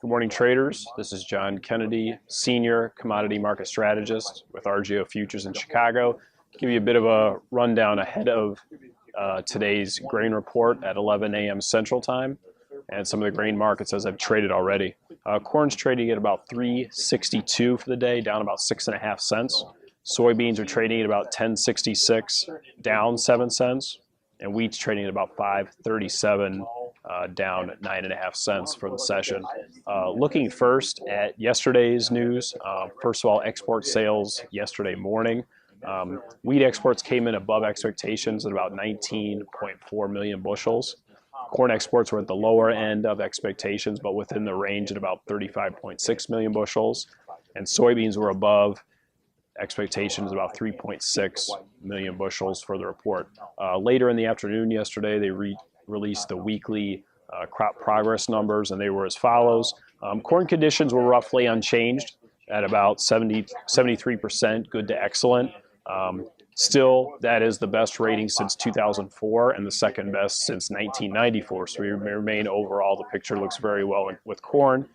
Good morning, traders. This is John Kennedy, Senior Commodity Market Strategist with RGO Futures in Chicago. Give you a bit of a rundown ahead of today's grain report at 11 a.m. Central Time and some of the grain markets as I've traded already. Corn's trading at about $3.62 for the day, down about 6.5 cents. Soybeans are trading at about $10.66, down 7 cents. And wheat's trading at about $5.37, down 9.5 cents for the session. Looking first at yesterday's news, first of all, export sales yesterday morning. Wheat exports came in above expectations at about 19.4 million bushels. Corn exports were at the lower end of expectations, but within the range at about 35.6 million bushels. And soybeans were above expectations, about 3.6 million bushels for the report. Later in the afternoon yesterday, they released the weekly crop progress numbers, and they were as follows. Corn conditions were roughly unchanged at about 73% good to excellent. Still, that is the best rating since 2004 and the second best since 1994. So we remain overall, the picture looks very well with corn.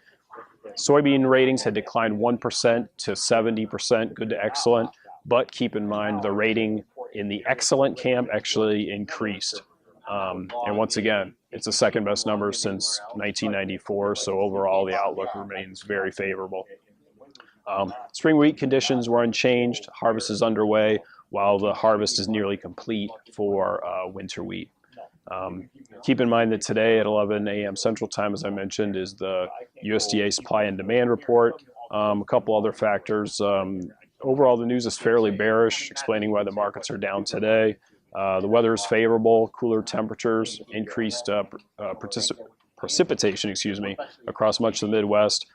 Soybean ratings had declined 1% to 70% good to excellent, but keep in mind the rating in the excellent camp actually increased. And once again, it's the second best number since 1994, so overall the outlook remains very favorable. Spring wheat conditions were unchanged. Harvest is underway, while the harvest is nearly complete for winter wheat. Keep in mind that today at 11 a.m. Central Time, as I mentioned, is the USDA supply and demand report. A couple other factors. Overall, the news is fairly bearish, explaining why the markets are down today. The weather is favorable, cooler temperatures, increased precipitation, across much of the Midwest.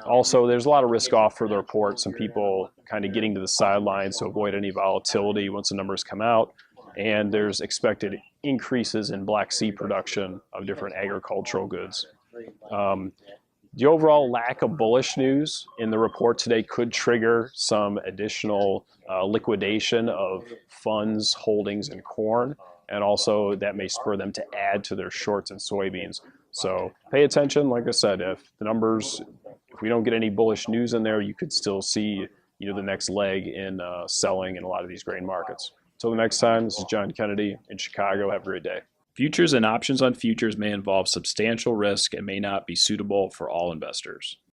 Also, there's a lot of risk off for the report. Some people kind of getting to the sidelines to avoid any volatility once the numbers come out. And there's expected increases in Black Sea production of different agricultural goods. The overall lack of bullish news in the report today could trigger some additional liquidation of funds holdings in corn, and also that may spur them to add to their shorts in soybeans. So pay attention. Like I said, if we don't get any bullish news in there, you could still see the next leg in selling in a lot of these grain markets. Until the next time, this is John Kennedy in Chicago. Have a great day. Futures and options on futures may involve substantial risk and may not be suitable for all investors.